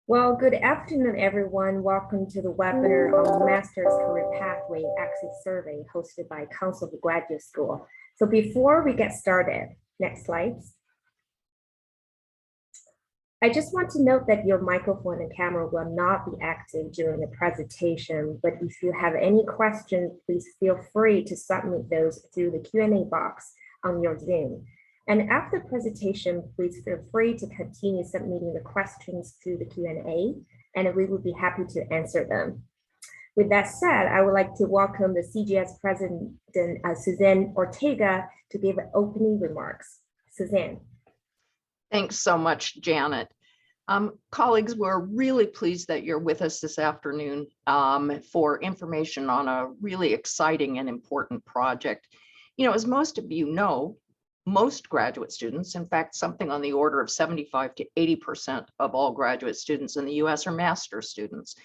Well, good afternoon, everyone. Welcome to the webinar on Master's Career Pathway Exit Survey hosted by Council of Graduate School. So before we get started, next slide. I just want to note that your microphone and camera will not be active during the presentation, but if you have any questions, please feel free to submit those through the Q&A box on your Zoom. And after the presentation, please feel free to continue submitting the questions through the Q&A, and we will be happy to answer them. With that said, I would like to welcome the CGS President, Suzanne Ortega, to give opening remarks. Suzanne. Thanks so much, Janet. Colleagues, we're really pleased that you're with us this afternoon for information on a really exciting and important project. You know, as most of you know, most graduate students, in fact, something on the order of 75 to 80% of all graduate students in the US are master's students.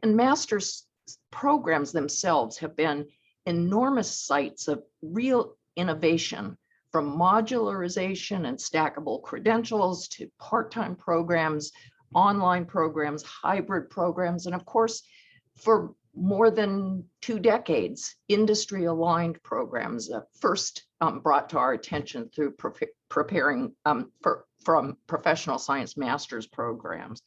And master's programs themselves have been enormous sites of real innovation, from modularization and stackable credentials to part-time programs, online programs, hybrid programs, and of course, for more than 2 decades, industry-aligned programs first brought to our attention through preparing from professional science master's programs.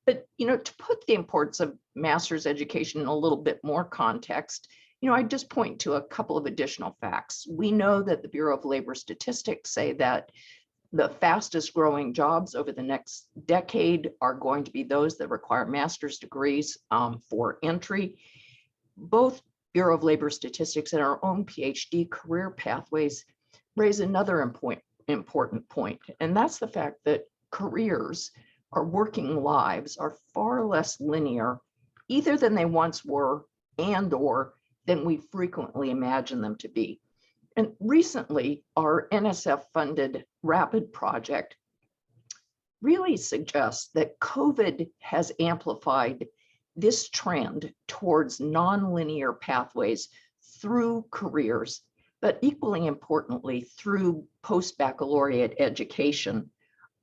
But, you know, to put the importance of master's education in a little bit more context, you know, I just point to a couple of additional facts. We know that the Bureau of Labor Statistics say that the fastest growing jobs over the next decade are going to be those that require master's degrees for entry. Both Bureau of Labor Statistics and our own PhD career pathways raise another important point, and that's the fact that careers, our working lives, are far less linear either than they once were and/or than we frequently imagine them to be. And recently, our NSF-funded RAPID project really suggests that COVID has amplified this trend towards nonlinear pathways through careers, but equally importantly, through post-baccalaureate education,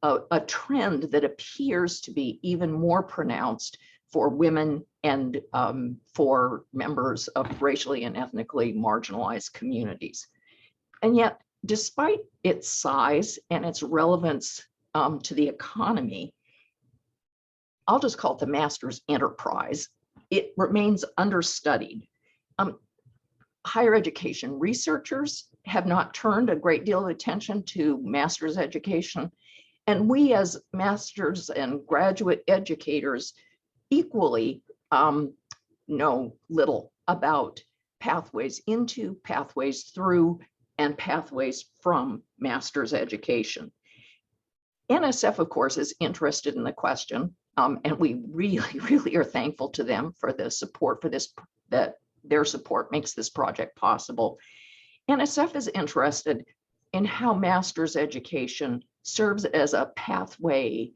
a trend that appears to be even more pronounced for women and for members of racially and ethnically marginalized communities. And yet, despite its size and its relevance to the economy, I'll just call it the master's enterprise, it remains understudied. Higher education researchers have not turned a great deal of attention to master's education, and we as master's and graduate educators equally know little about pathways into, pathways through, and pathways from master's education. NSF, of course, is interested in the question, and we really are thankful to them for the support for this, that their support makes this project possible. NSF is interested in how master's education serves as a pathway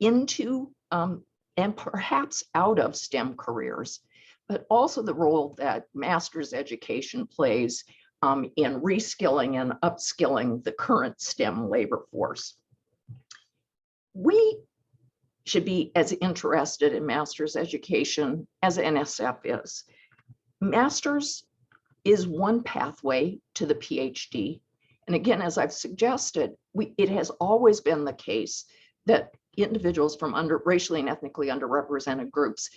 into and perhaps out of STEM careers, but also the role that master's education plays in reskilling and upskilling the current STEM labor force. We should be as interested in master's education as NSF is. Master's is one pathway to the PhD. And again, as I've suggested, it has always been the case that individuals from racially and ethnically underrepresented groups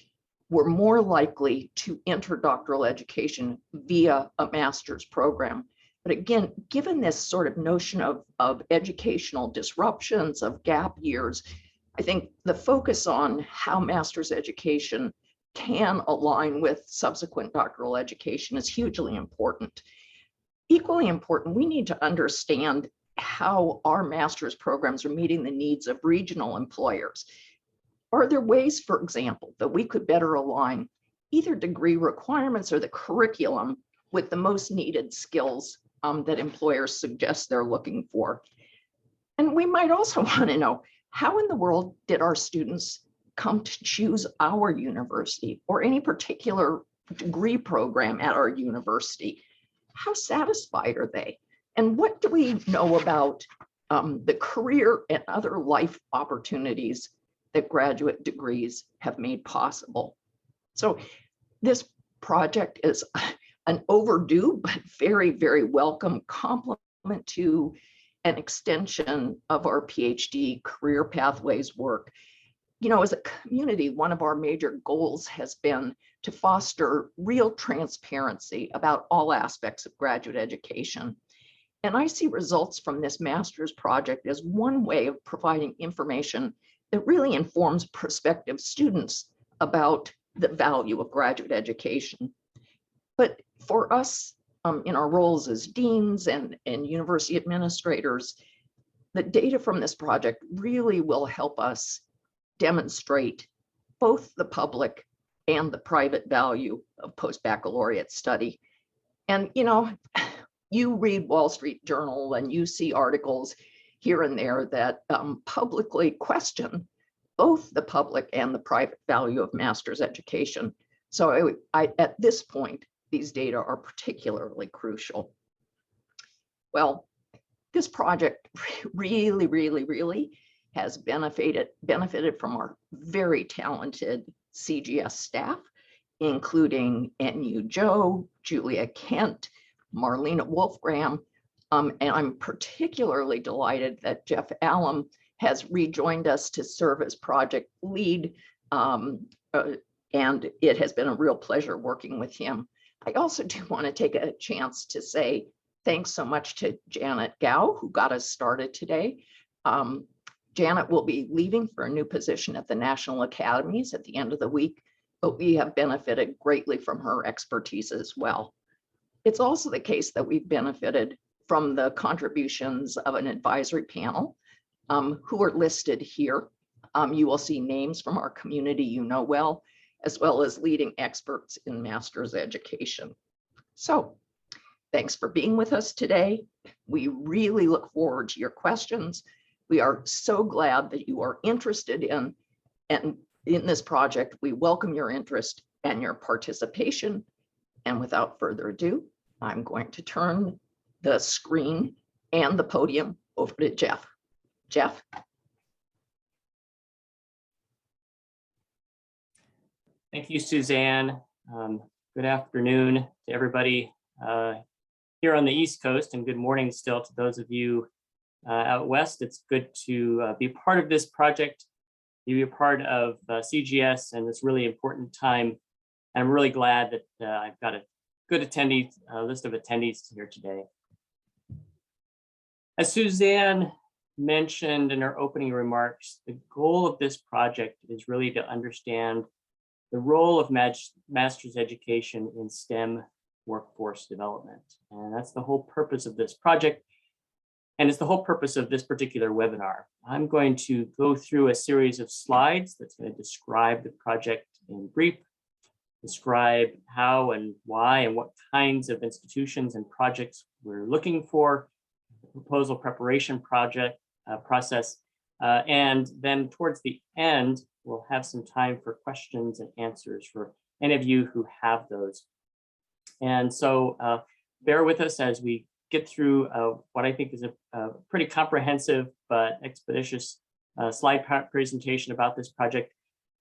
were more likely to enter doctoral education via a master's program. But again, given this sort of notion of educational disruptions, of gap years, I think the focus on how master's education can align with subsequent doctoral education is hugely important. Equally important, we need to understand how our master's programs are meeting the needs of regional employers. Are there ways, for example, that we could better align either degree requirements or the curriculum with the most needed skills that employers suggest they're looking for? And we might also want to know, how in the world did our students come to choose our university or any particular degree program at our university? How satisfied are they? And what do we know about the career and other life opportunities that graduate degrees have made possible. So this project is an overdue but very, very welcome complement to an extension of our PhD career pathways work. You know, as a community, one of our major goals has been to foster real transparency about all aspects of graduate education. And I see results from this master's project as one way of providing information that really informs prospective students about the value of graduate education. But for us, in our roles as deans and university administrators, the data from this project really will help us demonstrate both the public and the private value of post-baccalaureate study. And, you know, you read Wall Street Journal and you see articles here and there that publicly question both the public and the private value of master's education. So at this point, these data are particularly crucial. Well, this project really has benefited from our very talented CGS staff, including NU Joe, Julia Kent, Marlena Wolfgram, and I'm particularly delighted that Jeff Allam has rejoined us to serve as project lead, and it has been a real pleasure working with him. I also do want to take a chance to say thanks so much to Janet Gao, who got us started today. Janet will be leaving for a new position at the National Academies at the end of the week, but we have benefited greatly from her expertise as well. It's also the case that we've benefited from the contributions of an advisory panel who are listed here. You will see names from our community you know well as leading experts in master's education. So thanks for being with us today. We really look forward to your questions. We are so glad that you are interested in this project. We welcome your interest and your participation. And without further ado, I'm going to turn the screen and the podium over to Jeff. Jeff. Thank you, Suzanne. Good afternoon to everybody here on the East Coast, and good morning still to those of you out west. It's good to be a part of this project, be a part of CGS and this really important time. And I'm really glad that I've got a good list of attendees here today. As Suzanne mentioned in her opening remarks, the goal of this project is really to understand the role of master's education in STEM workforce development. And that's the whole purpose of this project. And it's the whole purpose of this particular webinar. I'm going to go through a series of slides that's going to describe the project in brief, describe how and why and what kinds of institutions and projects we're looking for, the proposal preparation process, and then towards the end, we'll have some time for questions and answers for any of you who have those. And so bear with us as we get through what I think is a pretty comprehensive but expeditious slide presentation about this project.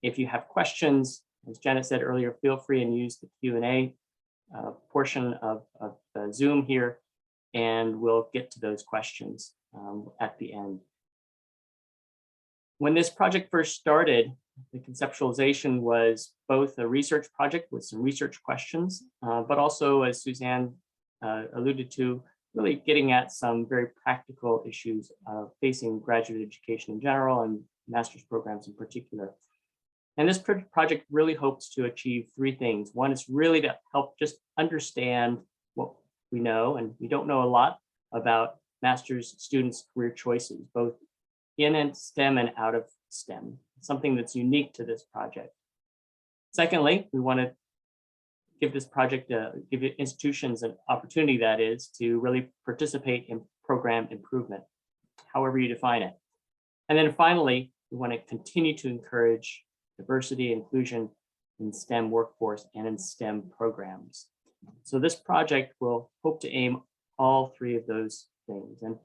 If you have questions, as Janet said earlier, feel free and use the Q&A portion of Zoom here, and we'll get to those questions at the end. When this project first started, the conceptualization was both a research project with some research questions, but also, as Suzanne alluded to, really getting at some very practical issues facing graduate education in general and master's programs in particular. And this project really hopes to achieve three things. One is really to help just understand what we know, and we don't know a lot about master's students' career choices, both in STEM and out of STEM, something that's unique to this project. Secondly, we want to give this project, give institutions an opportunity, that is, to really participate in program improvement, however you define it. And then finally, we want to continue to encourage diversity and inclusion in STEM workforce and in STEM programs. So this project will hope to aim all three of those things. And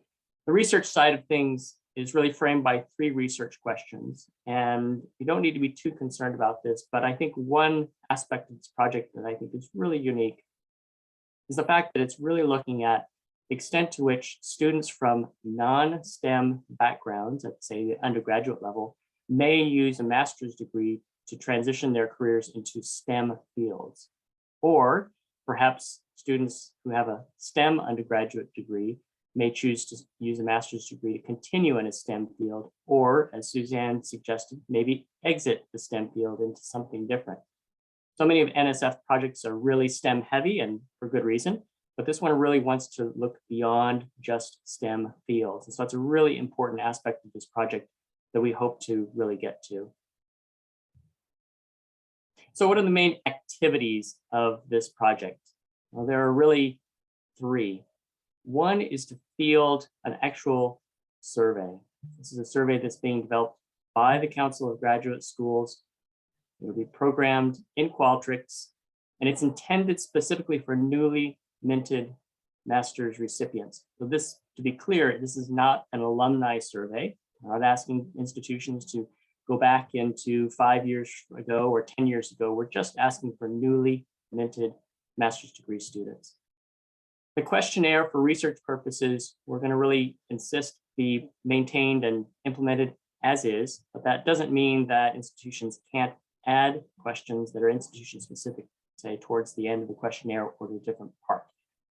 the research side of things is really framed by 3 research questions. And you don't need to be too concerned about this, but I think one aspect of this project that I think is really unique is the fact that it's really looking at the extent to which students from non-STEM backgrounds, at say the undergraduate level, may use a master's degree to transition their careers into STEM fields. Or perhaps students who have a STEM undergraduate degree may choose to use a master's degree to continue in a STEM field, or as Suzanne suggested, maybe exit the STEM field into something different. So many of NSF projects are really STEM heavy, and for good reason, but this one really wants to look beyond just STEM fields. And so it's a really important aspect of this project that we hope to really get to. So what are the main activities of this project? Well, there are really 3. One is to field an actual survey. This is a survey that's being developed by the Council of Graduate Schools. It will be programmed in Qualtrics, and it's intended specifically for newly minted master's recipients. So this, to be clear, this is not an alumni survey. We're not asking institutions to go back into 5 years ago or 10 years ago. We're just asking for newly minted master's degree students. The questionnaire, for research purposes, we're going to really insist be maintained and implemented as is, but that doesn't mean that institutions can't add questions that are institution specific, say towards the end of the questionnaire or to a different part.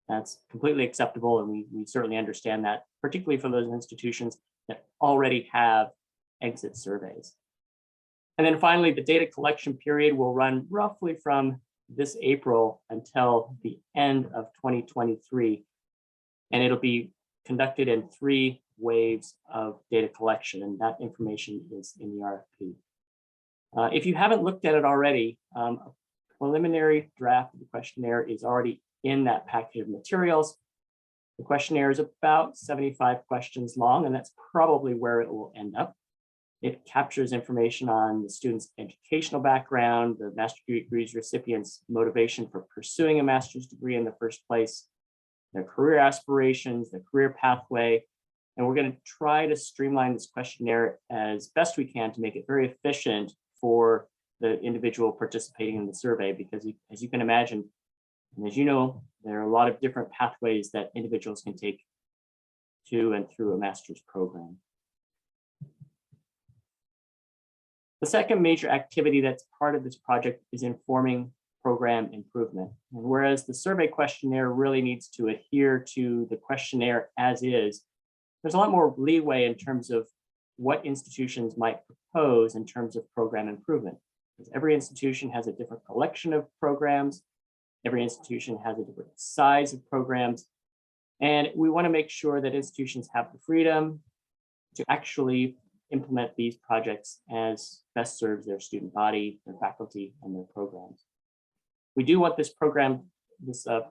That's completely acceptable, and we certainly understand that, particularly for those institutions that already have exit surveys. And then finally, the data collection period will run roughly from this April until the end of 2023. And it'll be conducted in 3 waves of data collection, and that information is in the RFP. If you haven't looked at it already, a preliminary draft of the questionnaire is already in that package of materials. The questionnaire is about 75 questions long, and that's probably where it will end up. It captures information on the student's educational background, the master's degrees recipient's motivation for pursuing a master's degree in the first place, their career aspirations, their career pathway. And we're going to try to streamline this questionnaire as best we can to make it very efficient for the individual participating in the survey, because as you can imagine, and as you know, there are a lot of different pathways that individuals can take to and through a master's program. The second major activity that's part of this project is informing program improvement. And whereas the survey questionnaire really needs to adhere to the questionnaire as is, there's a lot more leeway in terms of what institutions might propose in terms of program improvement. Because every institution has a different collection of programs. Every institution has a different size of programs. And we want to make sure that institutions have the freedom to actually implement these projects as best serves their student body, their faculty, and their programs. We do want this program,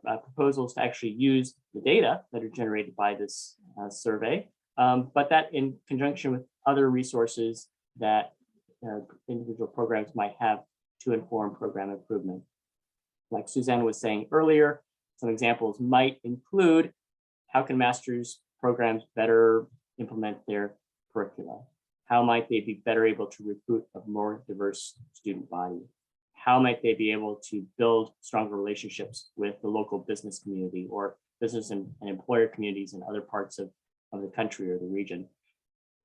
proposals to actually use the data that are generated by this survey, but that in conjunction with other resources that individual programs might have to inform program improvement. Like Suzanne was saying earlier, some examples might include how can master's programs better implement their curricula? How might they be better able to recruit a more diverse student body? How might they be able to build stronger relationships with the local business community or business and employer communities in other parts of the country or the region?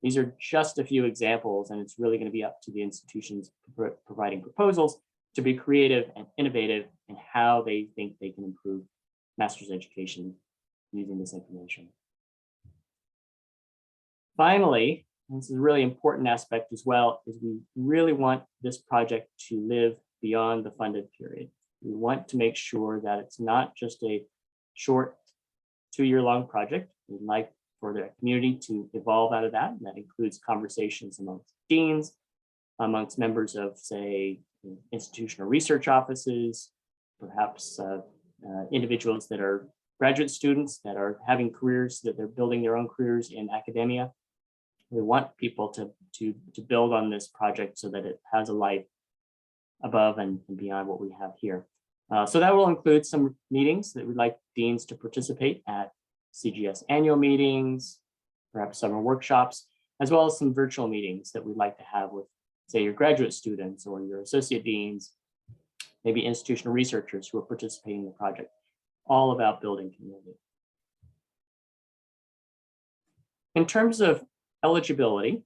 These are just a few examples, and it's really going to be up to the institutions providing proposals to be creative and innovative in how they think they can improve master's education using this information. Finally, and this is a really important aspect as well, is we really want this project to live beyond the funded period. We want to make sure that it's not just a short 2-year-long project. We'd like for the community to evolve out of that, and that includes conversations amongst deans, amongst members of, say, institutional research offices, perhaps individuals that are graduate students that are having careers, that they're building their own careers in academia. We want people to build on this project so that it has a life above and beyond what we have here. So that will include some meetings that we'd like deans to participate at, CGS annual meetings, perhaps summer workshops. as well as some virtual meetings that we'd like to have with, say, your graduate students or your associate deans, maybe institutional researchers who are participating in the project, all about building community. In terms of eligibility,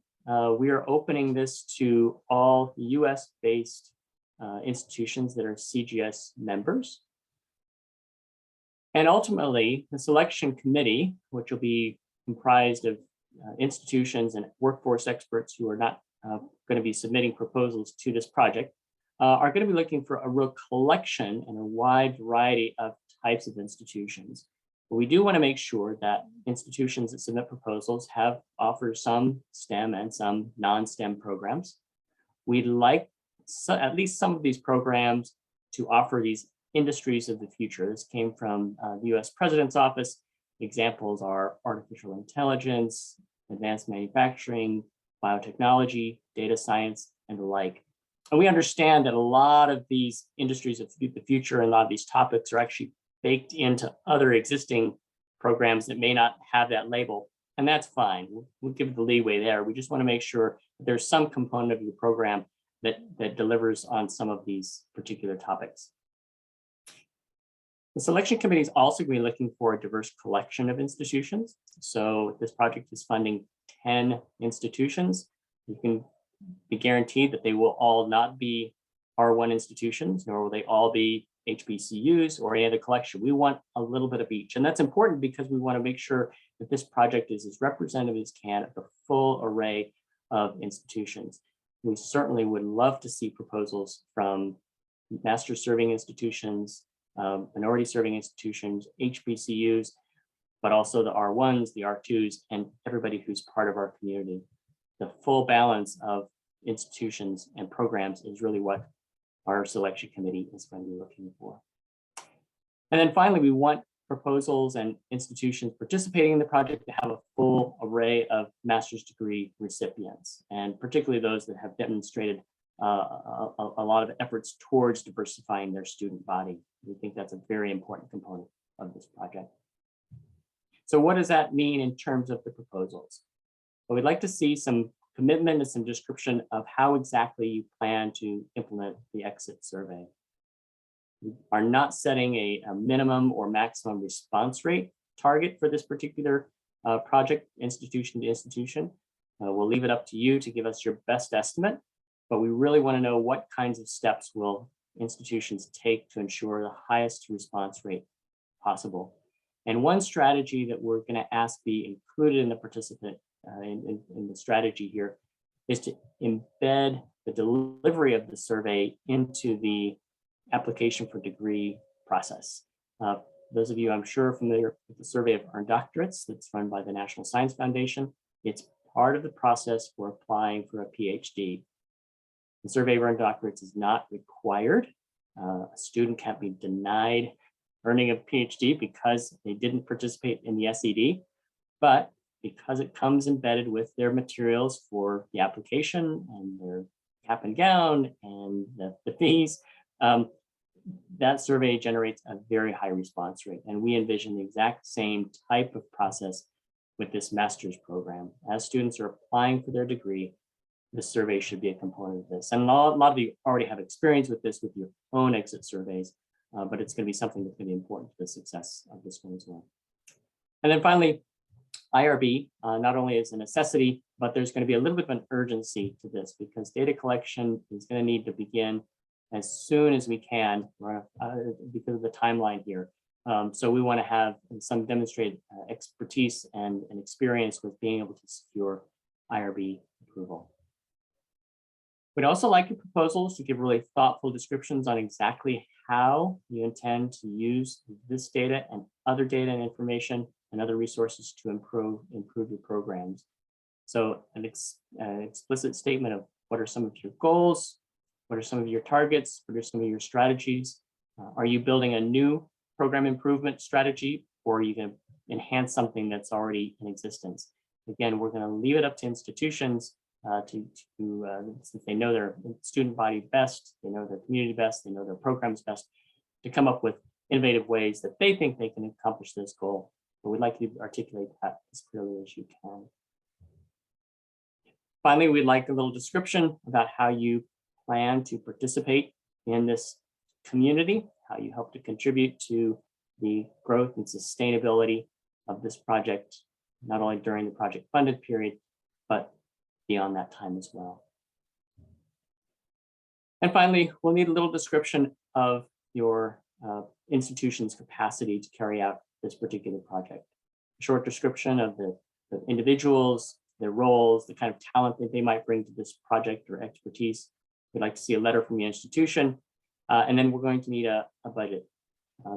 we are opening this to all US-based institutions that are CGS members. And ultimately, the selection committee, which will be comprised of institutions and workforce experts who are not going to be submitting proposals to this project, are going to be looking for a real collection and a wide variety of types of institutions. But we do want to make sure that institutions that submit proposals offer some STEM and some non-STEM programs. We'd like at least some of these programs to offer these industries of the future. This came from the US President's Office. Examples are artificial intelligence, advanced manufacturing, biotechnology, data science, and the like. And we understand that a lot of these industries of the future and a lot of these topics are actually baked into other existing programs that may not have that label. And that's fine. We'll give it the leeway there. We just want to make sure that there's some component of your program that delivers on some of these particular topics. The selection committee is also going to be looking for a diverse collection of institutions. So this project is funding 10 institutions. You can be guaranteed that they will all not be R1 institutions, nor will they all be HBCUs or any other collection. We want a little bit of each. And that's important because we want to make sure that this project is as representative as can of the full array of institutions. We certainly would love to see proposals from master serving institutions, minority serving institutions, HBCUs, but also the R1s, the R2s, and everybody who's part of our community. The full balance of institutions and programs is really what our selection committee is going to be looking for. And then finally, we want proposals and institutions participating in the project to have a full array of master's degree recipients, and particularly those that have demonstrated a lot of efforts towards diversifying their student body. We think that's a very important component of this project. So what does that mean in terms of the proposals? Well, we'd like to see some commitment and some description of how exactly you plan to implement the exit survey. We are not setting a minimum or maximum response rate target for this particular project, institution to institution. We'll leave it up to you to give us your best estimate, but we really want to know what kinds of steps will institutions take to ensure the highest response rate possible. And one strategy that we're going to ask be included in the participant in the strategy here is to embed the delivery of the survey into the application for degree process. Those of you, I'm sure, are familiar with the survey of earned doctorates that's run by the National Science Foundation. It's part of the process for applying for a PhD. The survey of earned doctorates is not required. A student can't be denied earning a PhD because they didn't participate in the SED, but because it comes embedded with their materials for the application and their cap and gown and the fees, that survey generates a very high response rate. And we envision the exact same type of process with this master's program. As students are applying for their degree, the survey should be a component of this. And a lot of you already have experience with this with your own exit surveys, but it's going to be something that's going to be important to the success of this one as well. And then finally, IRB not only is a necessity, but there's going to be a little bit of an urgency to this because data collection is going to need to begin as soon as we can because of the timeline here. So we want to have some demonstrated expertise and experience with being able to secure IRB approval. We'd also like your proposals to give really thoughtful descriptions on exactly how you intend to use this data and other data and information and other resources to improve your programs. So an explicit statement of what are some of your goals, what are some of your targets, what are some of your strategies? Are you building a new program improvement strategy, or are you going to enhance something that's already in existence? Again, we're going to leave it up to institutions since they know their student body best, they know their community best, they know their programs best, to come up with innovative ways that they think they can accomplish this goal. But we'd like you to articulate that as clearly as you can. Finally, we'd like a little description about how you plan to participate in this community, how you hope to contribute to the growth and sustainability of this project, not only during the project funded period, but beyond that time as well. And finally, we'll need a little description of your institution's capacity to carry out this particular project. A short description of the individuals, their roles, the kind of talent that they might bring to this project or expertise. We'd like to see a letter from the institution, and then we're going to need a budget.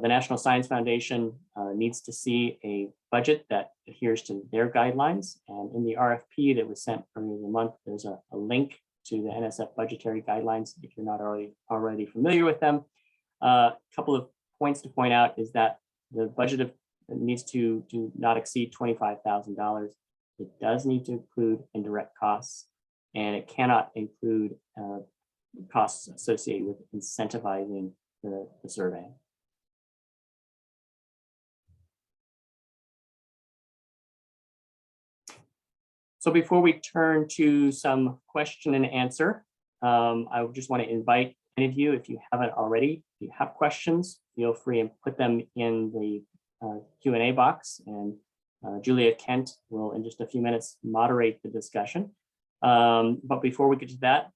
The National Science Foundation needs to see a budget that adheres to their guidelines. And in the RFP that was sent earlier in the month, there's a link to the NSF budgetary guidelines if you're not already familiar with them. A couple of points to point out is that the budget needs to not exceed $25,000. It does need to include indirect costs, and it cannot include costs associated with incentivizing the survey. So before we turn to some question and answer, I would just want to invite any of you, if you haven't already, if you have questions, feel free and put them in the Q&A box, and Julia Kent will, in just a few minutes, moderate the discussion. But before we get to that,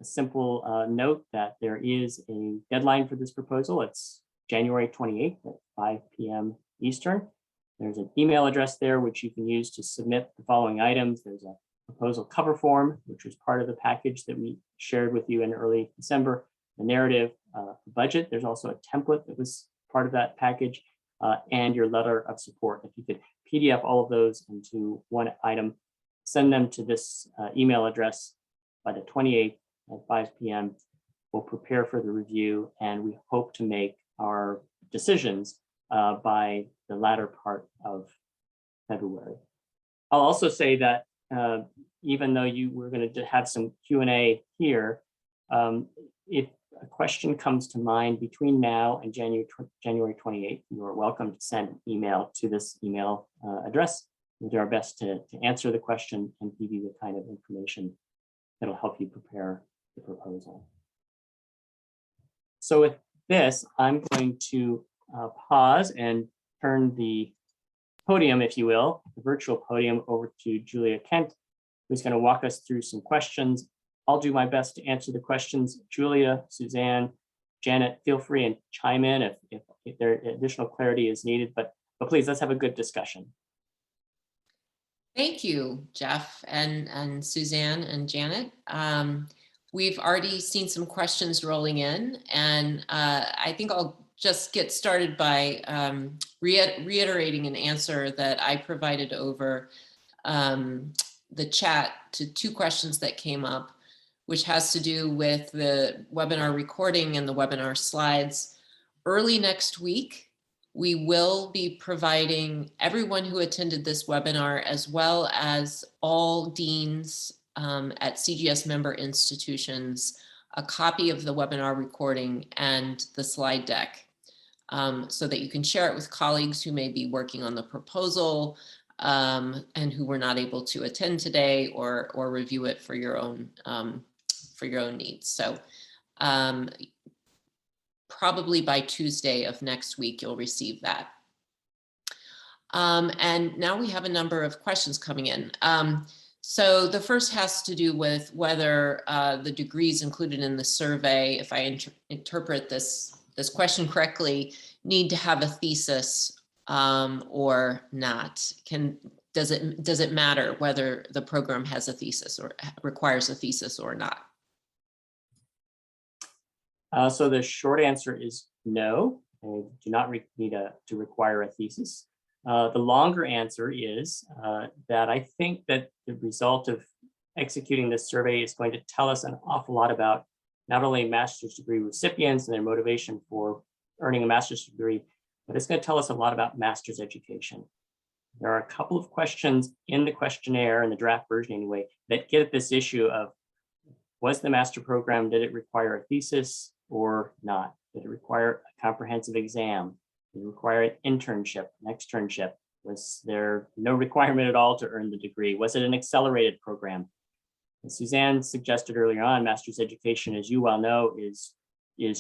a simple note that there is a deadline for this proposal. It's January 28th at 5 p.m. Eastern. There's an email address there which you can use to submit the following items. There's a proposal cover form, which was part of the package that we shared with you in early December, the narrative, budget. There's also a template that was part of that package, and your letter of support. If you could PDF all of those into one item, send them to this email address by the 28th at 5 p.m. We'll prepare for the review, and we hope to make our decisions by the latter part of February. I'll also say that even though we're going to have some Q&A here, if a question comes to mind between now and January 28th, you are welcome to send an email to this email address. We'll do our best to answer the question and give you the kind of information that'll help you prepare the proposal. So with this, I'm going to pause and turn the podium, if you will, the virtual podium, over to Julia Kent, who's going to walk us through some questions. I'll do my best to answer the questions. Julia, Suzanne, Janet, feel free and chime in if there additional clarity is needed, but please, let's have a good discussion. Thank you, Jeff and Suzanne and Janet. We've already seen some questions rolling in, and I think I'll just get started by reiterating an answer that I provided over the chat to two questions that came up, which has to do with the webinar recording and the webinar slides. Early next week, we will be providing everyone who attended this webinar, as well as all deans at CGS member institutions, a copy of the webinar recording and the slide deck, so that you can share it with colleagues who may be working on the proposal and who were not able to attend today, or review it for your own needs. So probably by Tuesday of next week, you'll receive that. And now we have a number of questions coming in. So the first has to do with whether the degrees included in the survey, if I interpret this question correctly, need to have a thesis or not. Does it matter whether the program has a thesis or requires a thesis or not? So the short answer is no, they do not need to require a thesis. The longer answer is that I think that the result of executing this survey is going to tell us an awful lot about not only master's degree recipients and their motivation for earning a master's degree, but it's going to tell us a lot about master's education. There are a couple of questions in the questionnaire, in the draft version anyway, that get at this issue of, was the master program, did it require a thesis or not? Did it require a comprehensive exam? Did it require an internship, an externship? Was there no requirement at all to earn the degree? Was it an accelerated program? As Suzanne suggested earlier on, master's education, as you well know, is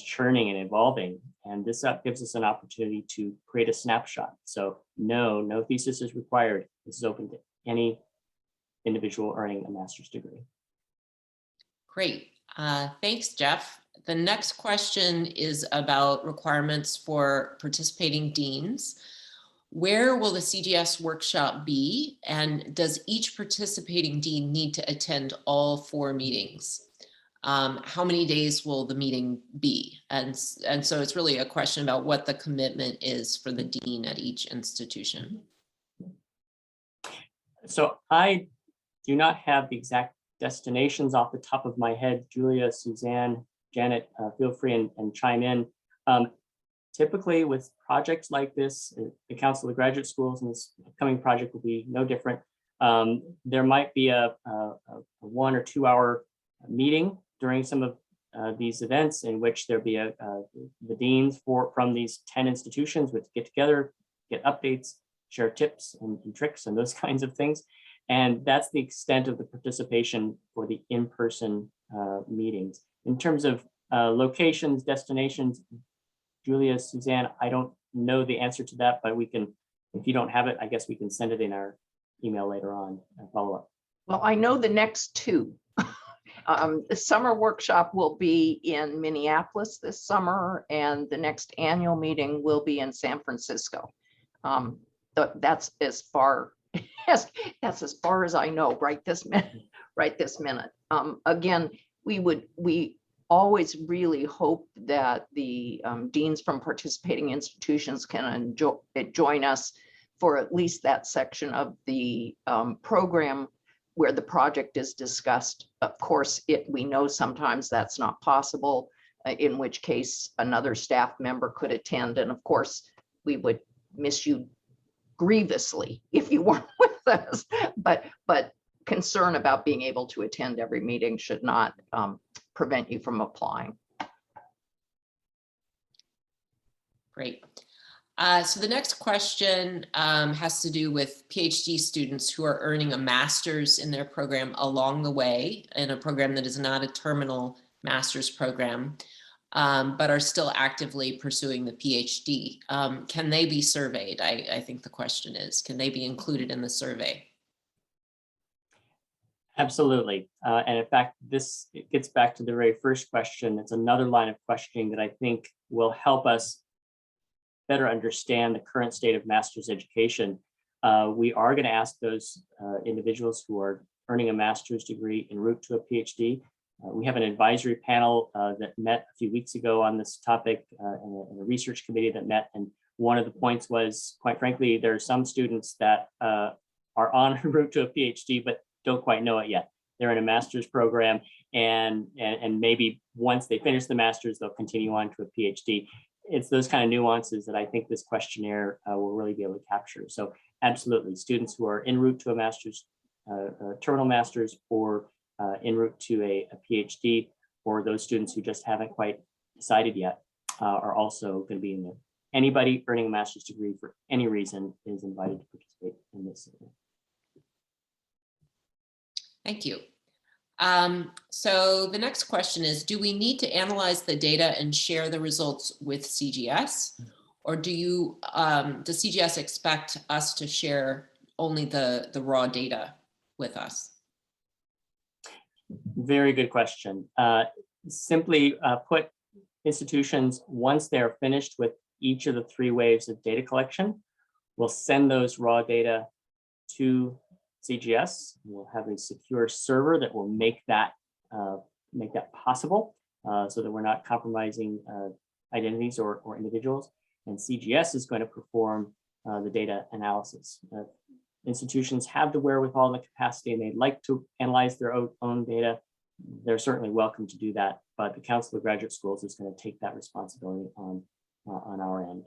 churning and evolving. And this gives us an opportunity to create a snapshot. So no thesis is required. This is open to any individual earning a master's degree. Great. Thanks, Jeff. The next question is about requirements for participating deans. Where will the CGS workshop be? And does each participating dean need to attend all 4 meetings? How many days will the meeting be? And so it's really a question about what the commitment is for the dean at each institution. So I do not have the exact destinations off the top of my head. Julia, Suzanne, Janet, feel free and chime in. Typically with projects like this, the Council of Graduate Schools and this upcoming project will be no different. There might be a 1 or 2 hour meeting during some of these events in which there'll be the deans from these 10 institutions would get together, get updates, share tips and tricks and those kinds of things. And that's the extent of the participation for the in-person meetings. In terms of locations, destinations, Julia, Suzanne, I don't know the answer to that, but we can, if you don't have it, I guess we can send it in our email later on and follow up. Well, I know the next 2. The summer workshop will be in Minneapolis this summer, and the next annual meeting will be in San Francisco. That's as far as I know right this minute. Again, we always really hope that the deans from participating institutions can join us for at least that section of the program where the project is discussed. Of course, we know sometimes that's not possible, in which case another staff member could attend. And of course, we would miss you grievously if you weren't with us, but concern about being able to attend every meeting should not prevent you from applying. Great. So the next question has to do with PhD students who are earning a master's in their program along the way in a program that is not a terminal master's program, but are still actively pursuing the PhD. Can they be surveyed? I think the question is, can they be included in the survey? Absolutely. And in fact, it gets back to the very first question. It's another line of questioning that I think will help us better understand the current state of master's education. We are going to ask those individuals who are earning a master's degree en route to a PhD. We have an advisory panel that met a few weeks ago on this topic and a research committee that met. And one of the points was, quite frankly, there are some students that are on en route to a PhD, but don't quite know it yet. They're in a master's program and maybe once they finish the master's, they'll continue on to a PhD. It's those kind of nuances that I think this questionnaire will really be able to capture. So absolutely, students who are en route to a master's, terminal master's, or en route to a PhD, or those students who just haven't quite decided yet are also going to be in there. Anybody earning a master's degree for any reason is invited to participate in this. Thank you. So the next question is, do we need to analyze the data and share the results with CGS? Or does CGS expect us to share only the raw data with us? Very good question. Simply put, institutions, once they're finished with each of the 3 waves of data collection, will send those raw data to CGS. We'll have a secure server that will make that possible, so that we're not compromising identities or individuals. And CGS is going to perform the data analysis. Institutions have the wherewithal and the capacity, and they'd like to analyze their own data. They're certainly welcome to do that, but the Council of Graduate Schools is going to take that responsibility on our end.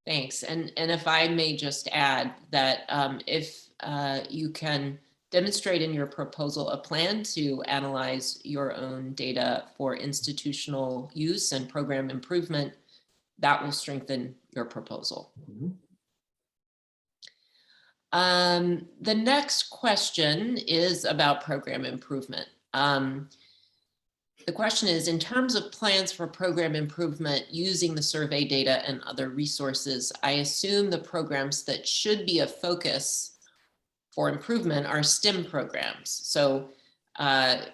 Thanks. And if I may just add that if you can demonstrate in your proposal a plan to analyze your own data for institutional use and program improvement, that will strengthen your proposal. Mm-hmm. The next question is about program improvement. The question is, in terms of plans for program improvement using the survey data and other resources, I assume the programs that should be a focus for improvement are STEM programs. So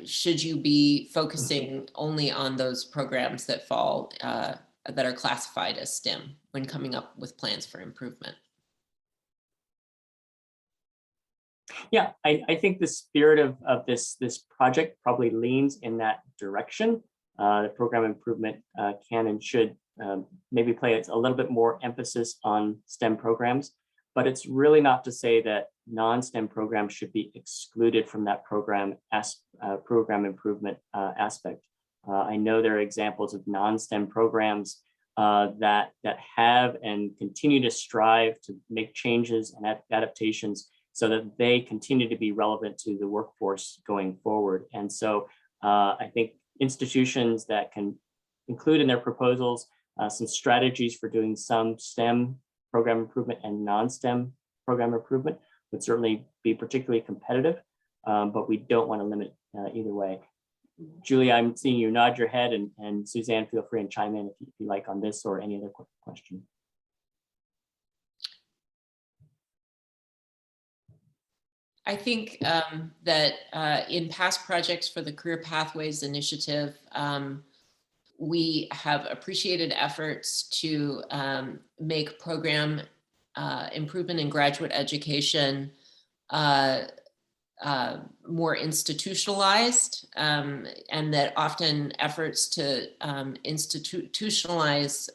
should you be focusing only on those programs that fall, that are classified as STEM when coming up with plans for improvement? Yeah, I think the spirit of this project probably leans in that direction. The program improvement can and should maybe play a little bit more emphasis on STEM programs, but it's really not to say that non-STEM programs should be excluded from that program improvement aspect. I know there are examples of non-STEM programs that have and continue to strive to make changes and adaptations so that they continue to be relevant to the workforce going forward. And so I think institutions that can include in their proposals some strategies for doing some STEM program improvement and non-STEM program improvement would certainly be particularly competitive, but we don't want to limit either way. Julie, I'm seeing you nod your head, and Suzanne, feel free and chime in if you like on this or any other question. I think that in past projects for the Career Pathways Initiative, we have appreciated efforts to make program improvement in graduate education more institutionalized, and that often efforts to institutionalize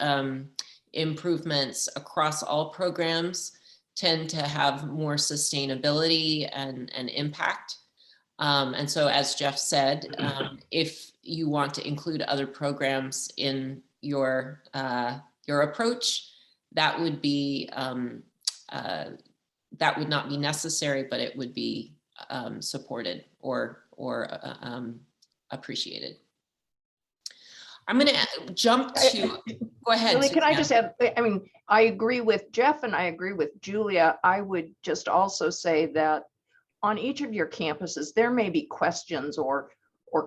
improvements across all programs tend to have more sustainability and impact. And so, as Jeff said, if you want to include other programs in your approach, that would be that would not be necessary, but it would be supported or appreciated. I'm going to jump to, go ahead. Julie, can I just Suzanne. add, I mean, I agree with Jeff and I agree with Julia. I would just also say that on each of your campuses, there may be questions or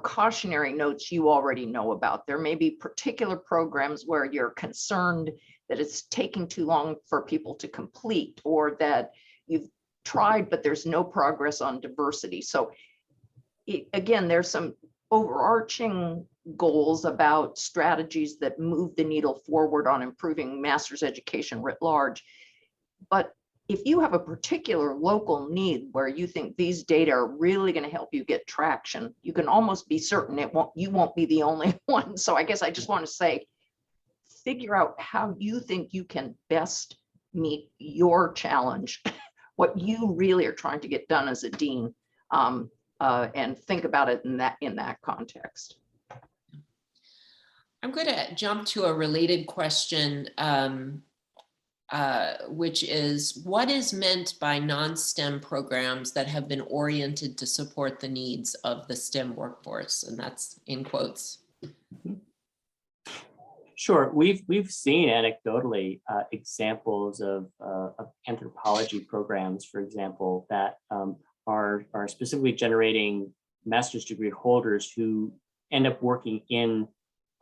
cautionary notes you already know about. There may be particular programs where you're concerned that it's taking too long for people to complete, or that you've tried, but there's no progress on diversity. So again, there's some overarching goals about strategies that move the needle forward on improving master's education writ large. But if you have a particular local need where you think these data are really going to help you get traction, you can almost be certain you won't be the only one. So I guess I just want to say, figure out how you think you can best meet your challenge, what you really are trying to get done as a dean, and think about it in that context. I'm going to jump to a related question, which is, what is meant by non-STEM programs that have been oriented to support the needs of the STEM workforce? And that's in quotes. Sure, we've seen anecdotally examples of anthropology programs, for example, that are specifically generating master's degree holders who end up working in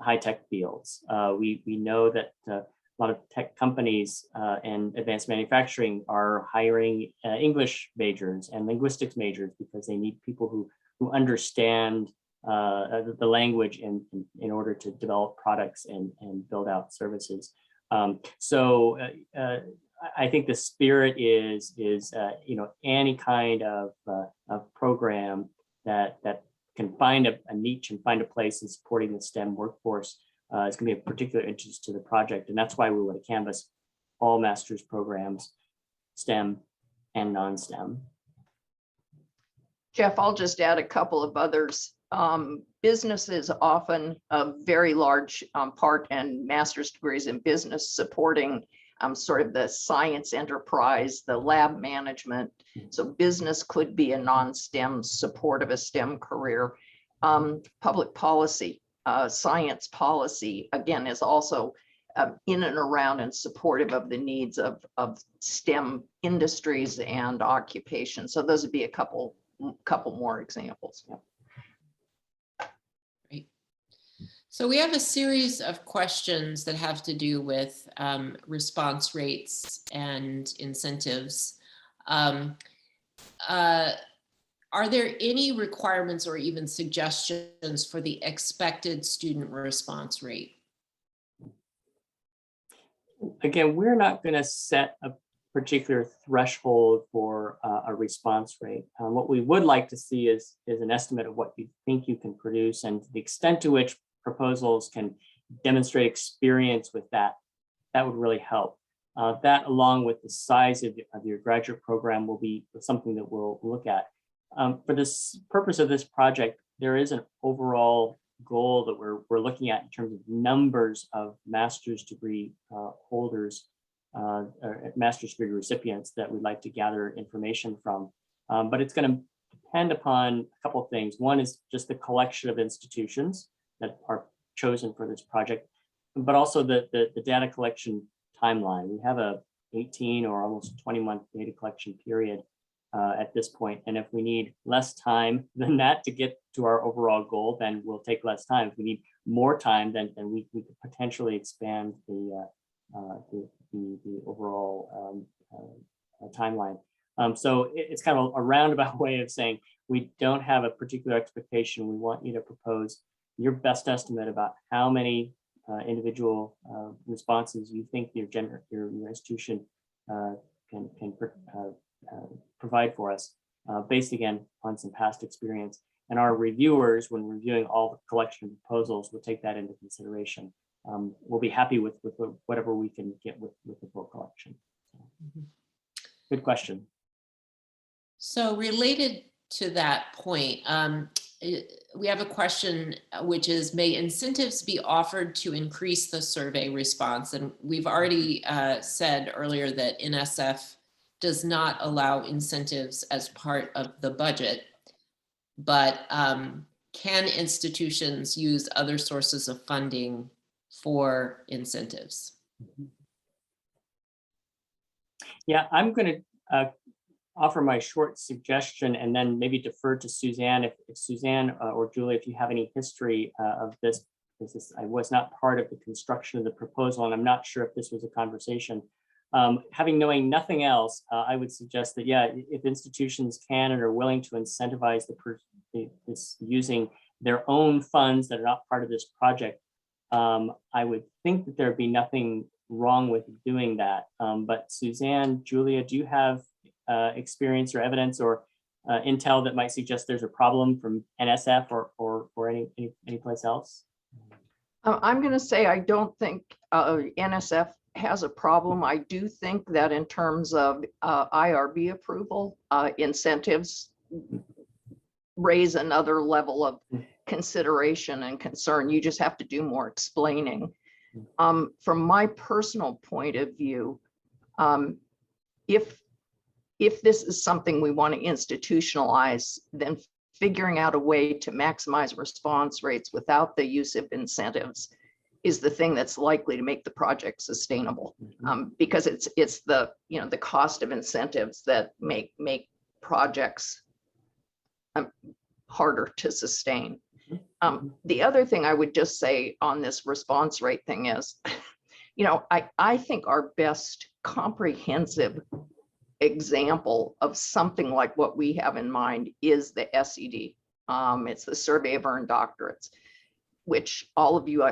high-tech fields. We know that a lot of tech companies and advanced manufacturing are hiring English majors and linguistics majors because they need people who understand the language in order to develop products and build out services. So I think the spirit is any kind of program that can find a niche and find a place in supporting the STEM workforce is going to be of particular interest to the project. And that's why we want to canvass all master's programs, STEM and non-STEM. Jeff, I'll just add a couple of others. Business is often a very large part, and master's degrees in business supporting sort of the science enterprise, the lab management. So business could be a non-STEM support of a STEM career. Public policy, science policy, again, is also in and around and supportive of the needs of STEM industries and occupations. So those would be a couple more examples. Great. So we have a series of questions that have to do with response rates and incentives. Are there any requirements or even suggestions for the expected student response rate? Again, we're not going to set a particular threshold for a response rate. What we would like to see is an estimate of what you think you can produce, and the extent to which proposals can demonstrate experience with that would really help. That, along with the size of your graduate program, will be something that we'll look at. For this purpose of this project, there is an overall goal that we're looking at in terms of numbers of master's degree holders, or master's degree recipients that we'd like to gather information from. But it's going to depend upon a couple of things. One is just the collection of institutions that are chosen for this project, but also the data collection timeline. We have a 18 or almost 20-month data collection period at this point. And if we need less time than that to get to our overall goal, then we'll take less time. If we need more time, then we could potentially expand the overall timeline. So it's kind of a roundabout way of saying we don't have a particular expectation. We want you to propose your best estimate about how many individual responses you think your institution can provide for us, based again on some past experience. And our reviewers, when reviewing all the collection of proposals, will take that into consideration. We'll be happy with whatever we can get with the full collection. Good question. So related to that point, we have a question which is, may incentives be offered to increase the survey response? And we've already said earlier that NSF does not allow incentives as part of the budget, but can institutions use other sources of funding for incentives? Yeah, I'm going to offer my short suggestion and then maybe defer to Suzanne. If Suzanne or Julie, if you have any history of this, I was not part of the construction of the proposal, and I'm not sure if this was a conversation. Knowing nothing else, I would suggest that, yeah, if institutions can and are willing to incentivize this using their own funds that are not part of this project, I would think that there'd be nothing wrong with doing that. But Suzanne, Julia, do you have experience or evidence or intel that might suggest there's a problem from NSF or any place else? I'm going to say I don't think NSF has a problem. I do think that in terms of IRB approval, incentives raise another level of consideration and concern. You just have to do more explaining. From my personal point of view, if this is something we want to institutionalize, then figuring out a way to maximize response rates without the use of incentives is the thing that's likely to make the project sustainable, because it's the the cost of incentives that make projects harder to sustain. The other thing I would just say on this response rate thing is, I think our best comprehensive example of something like what we have in mind is the SED. It's the Survey of Earned Doctorates, which all of you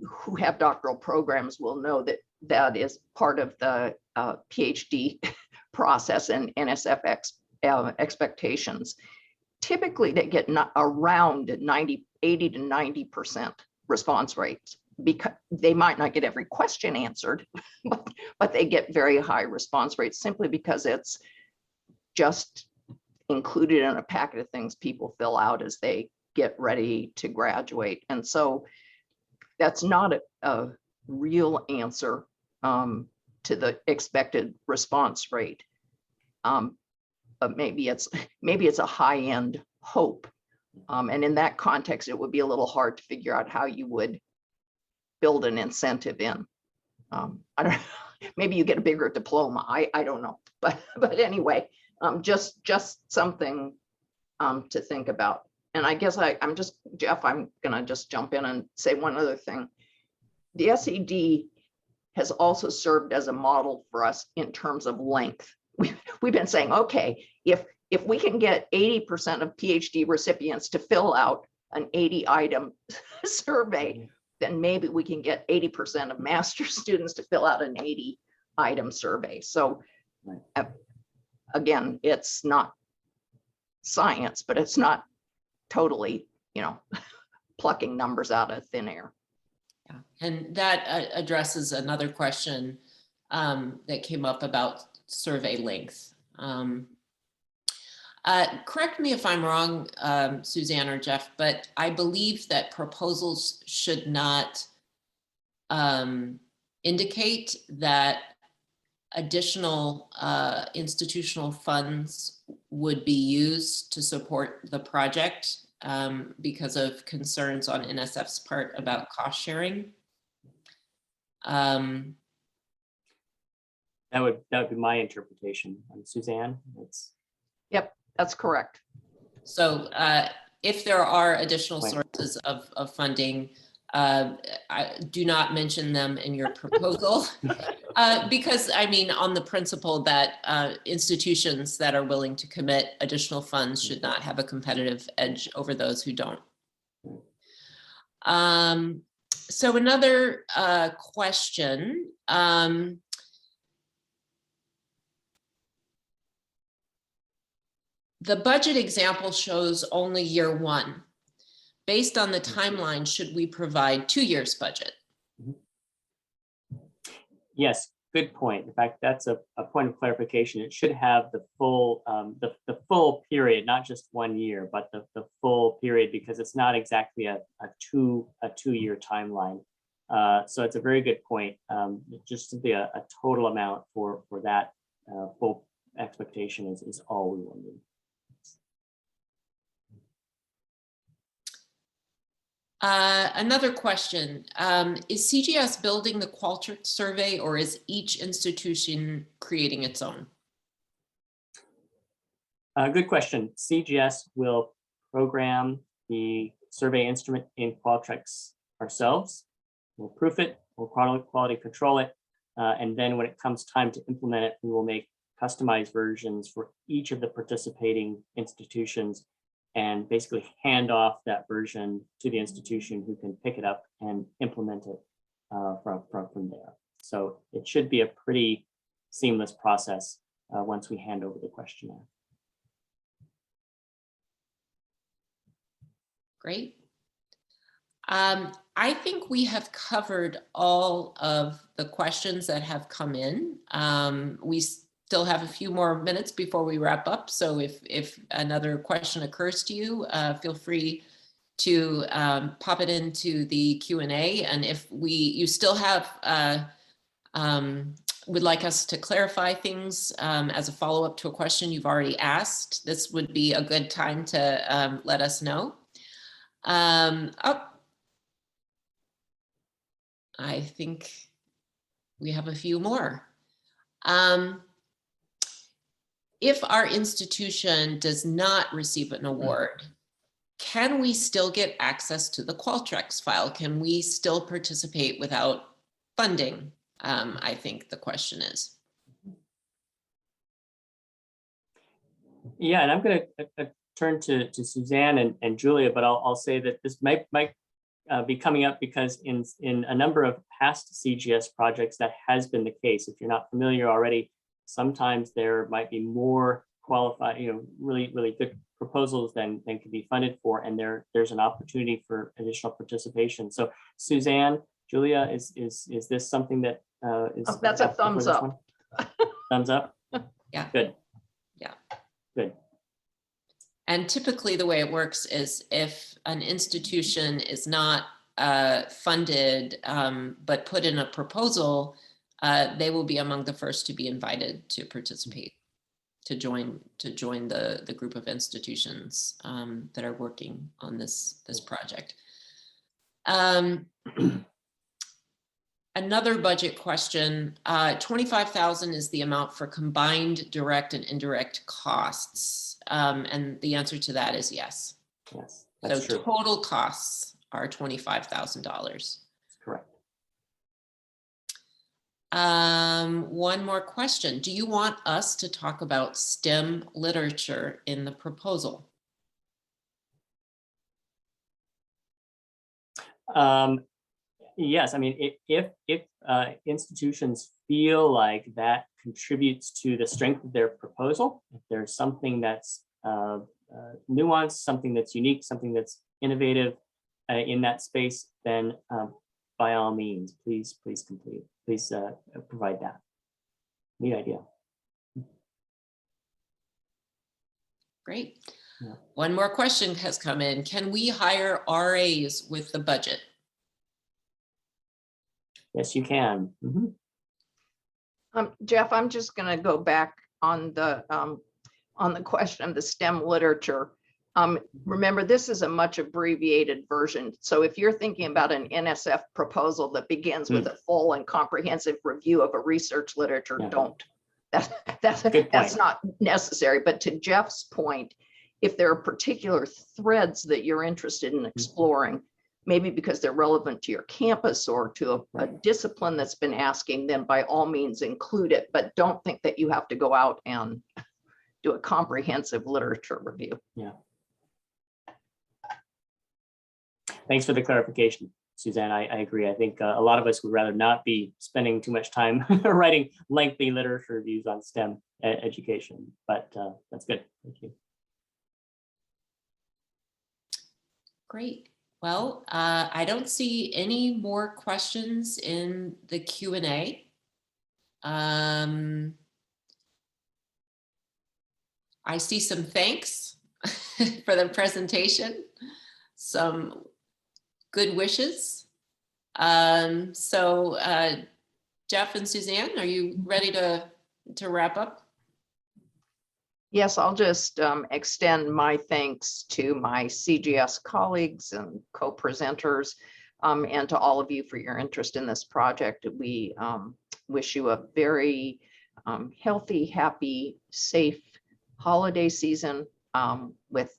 who have doctoral programs will know that is part of the PhD process and NSF expectations. Typically, they get around 80 to 90% response rates, because they might not get every question answered, but they get very high response rates simply because it's just included in a packet of things people fill out as they get ready to graduate. And so that's not a real answer to the expected response rate. But maybe it's a high-end hope. And in that context, it would be a little hard to figure out how you would build an incentive in. I don't, maybe you get a bigger diploma. I don't know, but anyway, just something to think about. And I guess I'm just, Jeff, I'm gonna just jump in and say one other thing. The SED has also served as a model for us in terms of length. We've been saying, okay, if we can get 80% of PhD recipients to fill out an 80-item survey, then maybe we can get 80% of master's students to fill out an 80-item survey. So again, it's not science, but it's not totally, plucking numbers out of thin air. Yeah. And that addresses another question that came up about survey length. Correct me if I'm wrong, Suzanne or Jeff, but I believe that proposals should not indicate that additional institutional funds would be used to support the project because of concerns on NSF's part about cost sharing. That would be my interpretation. Suzanne, Yep, that's correct. So if there are additional sources of funding, do not mention them in your proposal because I mean, on the principle that institutions that are willing to commit additional funds should not have a competitive edge over those who don't. So another question. The budget example shows only year one. Based on the timeline, should we provide 2 years budget? yes, good point. In fact, that's a point of clarification. It should have the full the full period, not just 1 year, but the full period, because it's not exactly a 2-year timeline. So it's a very good point. Just simply a total amount for that full expectation is all we will need. Another question, is CGS building the Qualtrics survey or is each institution creating its own? Good question. CGS will program the survey instrument in Qualtrics ourselves. We'll proof it, we'll quality control it, and then when it comes time to implement it, we will make customized versions for each of the participating institutions and basically hand off that version to the institution who can pick it up and implement it from there. So it should be a pretty seamless process once we hand over the questionnaire. Great. I think we have covered all of the questions that have come in. We still have a few more minutes before we wrap up. So if another question occurs to you, feel free to pop it into the Q&A. And if you still have, would like us to clarify things as a follow-up to a question you've already asked, this would be a good time to let us know. I think we have a few more. If our institution does not receive an award, can we still get access to the Qualtrics file? Can we still participate without funding? I think the question is. Yeah, and I'm going to turn to Suzanne and Julia, but I'll say that this might be coming up because in a number of past CGS projects, that has been the case. If you're not familiar already, sometimes there might be more qualified, really good proposals than can be funded for, and there's an opportunity for additional participation. So Suzanne, Julia, is this something that is? That's a thumbs up. Thumbs up? Yeah. Good. Yeah. Good. And typically the way it works is if an institution is not funded, but put in a proposal, they will be among the first to be invited to participate, to join the group of institutions that are working on this project. Another budget question, 25,000 is the amount for combined direct and indirect costs. And the answer to that is yes. Yes, So that's true. total costs are $25,000. That's correct. One more question. Do you want us to talk about STEM literature in the proposal? Yes, I mean, if institutions feel like that contributes to the strength of their proposal, if there's something that's nuanced, something that's unique, something that's innovative in that space, then by all means, please provide that. Neat idea. Great. Yeah. One more question has come in. Can we hire RAs with the budget? Yes, you can. Mhm. Jeff, I'm just going to go back on the question of the STEM literature. Remember, this is a much abbreviated version. So if you're thinking about an NSF proposal that begins with a full and comprehensive review of a research literature, Yeah. don't. Good That's point. not necessary. But to Jeff's point, if there are particular threads that you're interested in exploring, maybe because they're relevant to your campus or to a discipline that's been asking, then by all means include it. But don't think that you have to go out and do a comprehensive literature review. Yeah. Thanks for the clarification, Suzanne. I agree. I think a lot of us would rather not be spending too much time writing lengthy literature reviews on STEM education, but that's good. Thank you. Great. Well, I don't see any more questions in the Q&A. I see some thanks for the presentation, some good wishes. So Jeff and Suzanne, are you ready to wrap up? Yes, I'll just extend my thanks to my CGS colleagues and co-presenters and to all of you for your interest in this project. We wish you a very healthy, happy, safe holiday season with,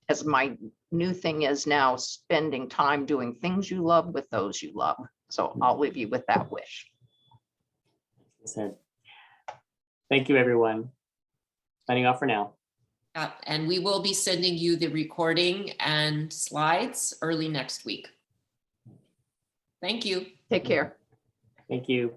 as my new thing is now, spending time doing things you love with those you love. So I'll leave you with that wish. Thank you, everyone. Signing off for now. And we will be sending you the recording and slides early next week. Thank you. Take care. Thank you.